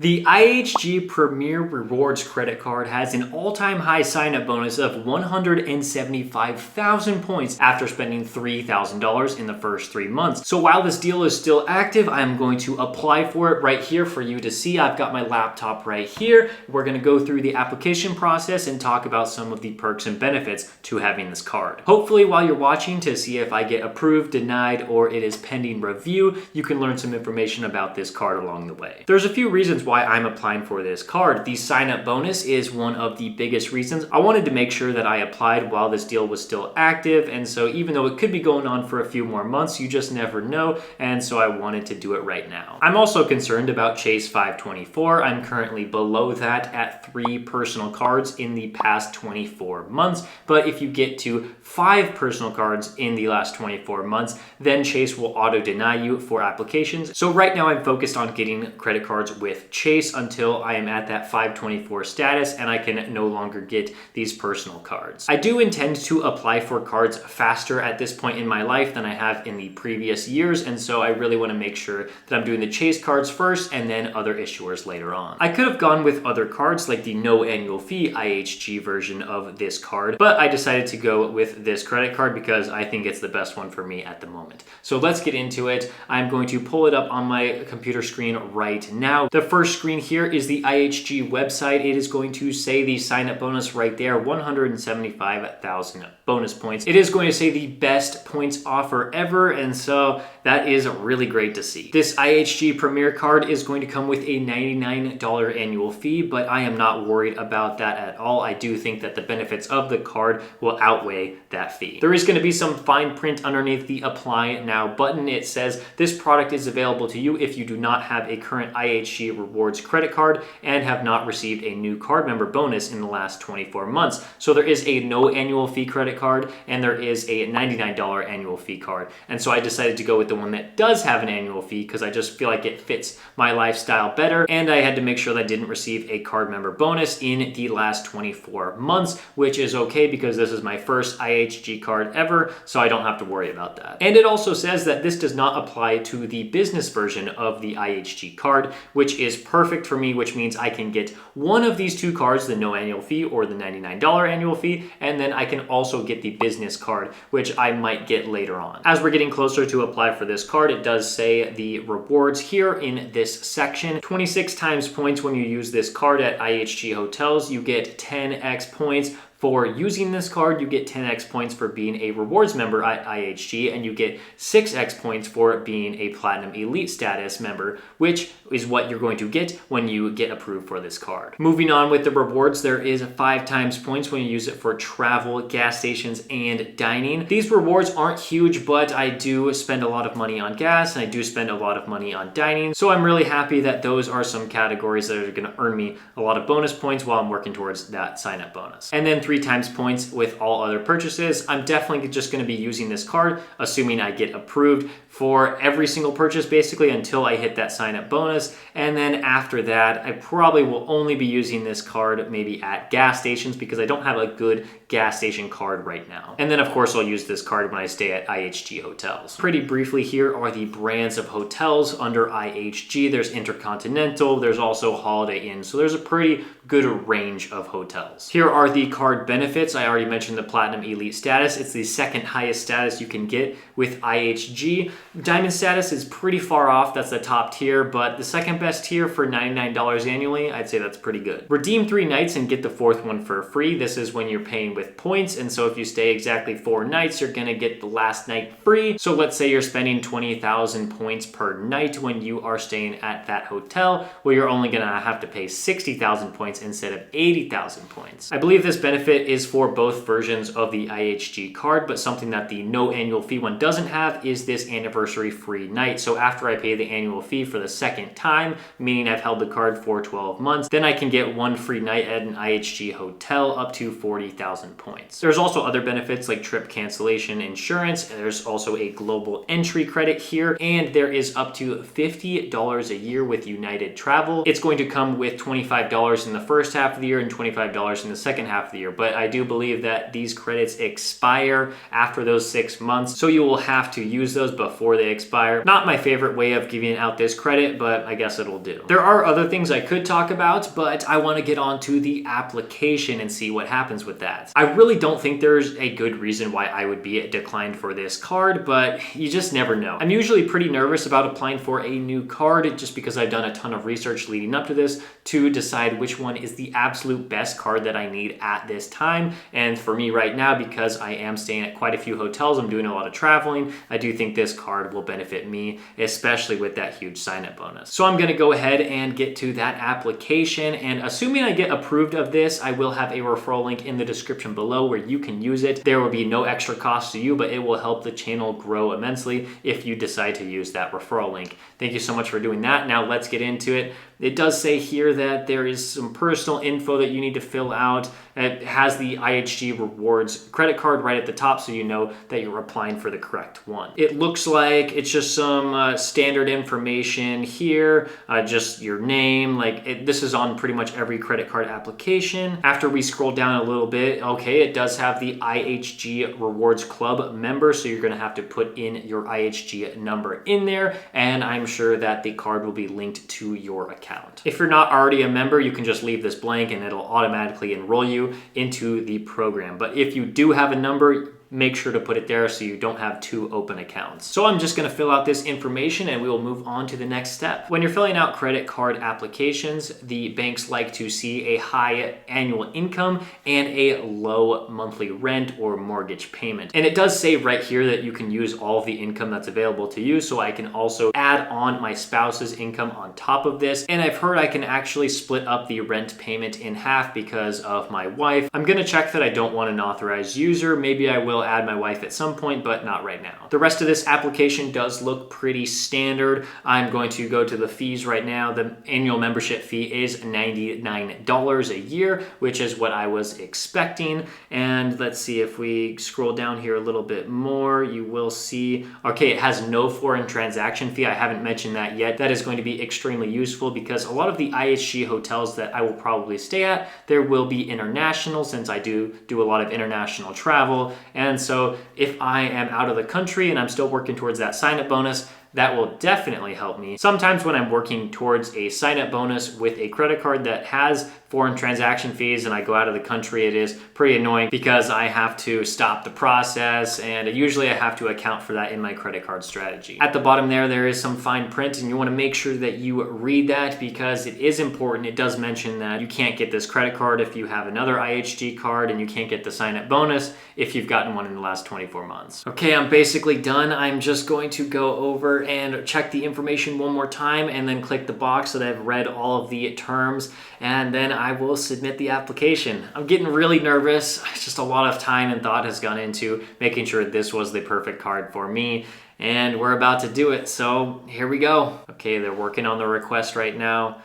The IHG Premier Rewards credit card has an all-time high sign-up bonus of 175,000 points after spending $3,000 in the first 3 months. So while this deal is still active, I'm going to apply for it right here for you to see. I've got my laptop right here. We're going to go through the application process and talk about some of the perks and benefits to having this card. Hopefully, while you're watching to see if I get approved, denied, or it is pending review, you can learn some information about this card along the way. There's a few reasons why I'm applying for this card. The sign-up bonus is one of the biggest reasons. I wanted to make sure that I applied while this deal was still active, and so even though it could be going on for a few more months, you just never know, and so I wanted to do it right now. I'm also concerned about Chase 524. I'm currently below that at 3 personal cards in the past 24 months, but if you get to 5 personal cards in the last 24 months, then Chase will auto-deny you for applications. So right now I'm focused on getting credit cards with Chase until I am at that 524 status and I can no longer get these personal cards. I do intend to apply for cards faster at this point in my life than I have in the previous years, and so I really want to make sure that I'm doing the Chase cards first and then other issuers later on. I could have gone with other cards like the no annual fee IHG version of this card, but I decided to go with this credit card because I think it's the best one for me at the moment. So let's get into it. I'm going to pull it up on my computer screen right now. The first screen here is the IHG website. It is going to say the sign-up bonus right there, 175,000 bonus points. It is going to say the best points offer ever, and so that is really great to see. This IHG Premier card is going to come with a $99 annual fee, but I am not worried about that at all. I do think that the benefits of the card will outweigh that fee. There is going to be some fine print underneath the Apply Now button. It says this product is available to you if you do not have a current IHG Rewards credit card and have not received a new card member bonus in the last 24 months. So there is a no annual fee credit card and there is a $99 annual fee card. And so I decided to go with the one that does have an annual fee because I just feel like it fits my lifestyle better, and I had to make sure that I didn't receive a card member bonus in the last 24 months, which is okay because this is my first IHG card ever, so I don't have to worry about that. And it also says that this does not apply to the business version of the IHG card, which is perfect for me, which means I can get one of these 2 cards, the no annual fee or the $99 annual fee, and then I can also get the business card, which I might get later on. As we're getting closer to apply for this card, it does say the rewards here in this section. 26 times points when you use this card at IHG hotels. You get 10x points for using this card. You get 10x points for being a rewards member at IHG, and you get 6x points for being a Platinum Elite status member, which is what you're going to get when you get approved for this card. Moving on with the rewards, there is 5 times points when you use it for travel, gas stations, and dining. These rewards aren't huge, but I do spend a lot of money on gas, and I do spend a lot of money on dining, so I'm really happy that those are some categories that are going to earn me a lot of bonus points while I'm working towards that sign-up bonus. And then 3 times points with all other purchases. I'm definitely just going to be using this card, assuming I get approved, for every single purchase basically until I hit that sign-up bonus. And then after that, I probably will only be using this card maybe at gas stations because I don't have a good gas station card right now. And then of course I'll use this card when I stay at IHG hotels. Pretty briefly, here are the brands of hotels under IHG. There's Intercontinental, there's also Holiday Inn, so there's a pretty good range of hotels. Here are the card benefits. I already mentioned the Platinum Elite status. It's the second highest status you can get with IHG. Diamond status is pretty far off. That's the top tier, but the second best tier for $99 annually, I'd say that's pretty good. Redeem 3 nights and get the 4th one for free. This is when you're paying with points, and so if you stay exactly 4 nights, you're gonna get the last night free. So let's say you're spending 20,000 points per night when you are staying at that hotel. Well, you're only gonna have to pay 60,000 points instead of 80,000 points. I believe this benefit is for both versions of the IHG card, but something that the no annual fee one doesn't have is this anniversary free night. So after I pay the annual fee for the second time, meaning I've held the card for 12 months, then I can get 1 free night at an IHG hotel up to 40,000 points. There's also other benefits like trip cancellation insurance. There's also a global entry credit here, and there is up to $50 a year with United Travel. It's going to come with $25 in the first half of the year and $25 in the second half of the year, but I do believe that these credits expire after those 6 months, so you will have to use those before they expire. Not my favorite way of giving out this credit, but I guess it'll do. There are other things I could talk about, but I want to get on to the application and see what happens with that. I really don't think there's a good reason why I would be declined for this card, but you just never know. I'm usually pretty nervous about applying for a new card just because I've done a ton of research leading up to this to decide which one is the absolute best card that I need at this time. And for me right now, because I am staying at quite a few hotels, I'm doing a lot of traveling, I do think this card will benefit me, especially with that huge sign-up bonus. So I'm gonna go ahead and get to that application, and assuming I get approved of this, I will have a referral link in the description below where you can use it. There will be no extra cost to you, but it will help the channel grow immensely if you decide to use that referral link. Thank you so much for doing that. Now let's get into it. It does say here that there is some personal info that you need to fill out. It has the IHG Rewards credit card right at the top, so you know that you're applying for the correct one. It looks like it's just some standard information here, just your name. This is on pretty much every credit card application. After we scroll down a little bit, okay, it does have the IHG Rewards Club member, so you're gonna have to put in your IHG number in there, and I'm sure that the card will be linked to your account. If you're not already a member, you can just leave this blank and it'll automatically enroll you into the program. But if you do have a number, make sure to put it there so you don't have two open accounts. So I'm just gonna fill out this information and we will move on to the next step. When you're filling out credit card applications, the banks like to see a high annual income and a low monthly rent or mortgage payment. And it does say right here that you can use all of the income that's available to you, so I can also add on my spouse's income on top of this. And I've heard I can actually split up the rent payment in half because of my wife. I'm gonna check that I don't want an authorized user. Maybe I will add my wife at some point, but not right now. The rest of this application does look pretty standard. I'm going to go to the fees right now. The annual membership fee is $99 a year, which is what I was expecting. And let's see, if we scroll down here a little bit more, you will see, okay, it has no foreign transaction fee. I haven't mentioned that yet. That is going to be extremely useful because a lot of the IHG hotels that I will probably stay at, there will be international, since I do a lot of international travel. And so if I am out of the country and I'm still working towards that sign-up bonus, that will definitely help me. Sometimes when I'm working towards a sign-up bonus with a credit card that has foreign transaction fees and I go out of the country, it is pretty annoying because I have to stop the process, and usually I have to account for that in my credit card strategy. At the bottom there is some fine print, and you want to make sure that you read that because it is important. It does mention that you can't get this credit card if you have another IHG card, and you can't get the sign-up bonus if you've gotten one in the last 24 months. Okay, I'm basically done. I'm just going to go over and check the information one more time and then click the box that I've read all of the terms, and then I will submit the application. I'm getting really nervous. It's just a lot of time and thought has gone into making sure this was the perfect card for me, and we're about to do it. So here we go. Okay, they're working on the request right now.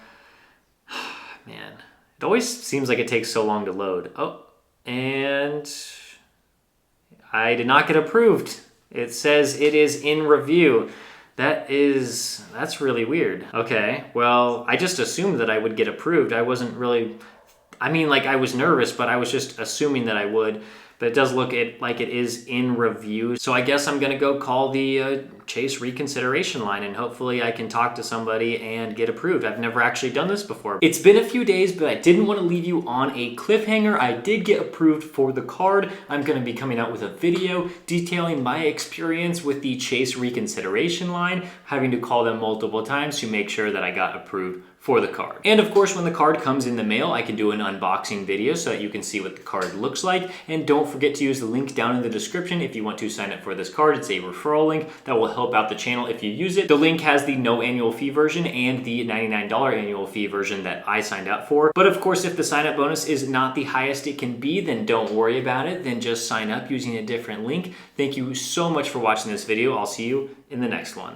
Man, it always seems like it takes so long to load. Oh, and I did not get approved. It says it is in review. That's really weird. Okay, well, I just assumed that I would get approved. I wasn't really, I was nervous, but I was just assuming that I would. But it does look like it is in review. So I guess I'm gonna go call the Chase reconsideration line, and hopefully I can talk to somebody and get approved. I've never actually done this before. It's been a few days, but I didn't want to leave you on a cliffhanger. I did get approved for the card. I'm gonna be coming out with a video detailing my experience with the Chase reconsideration line, having to call them multiple times to make sure that I got approved for the card. And of course, when the card comes in the mail, I can do an unboxing video so that you can see what the card looks like. And don't forget to use the link down in the description if you want to sign up for this card. It's a referral link that will help out the channel if you use it. The link has the no annual fee version and the $99 annual fee version that I signed up for. But of course, if the sign up bonus is not the highest it can be, then don't worry about it. Then just sign up using a different link. Thank you so much for watching this video. I'll see you in the next one.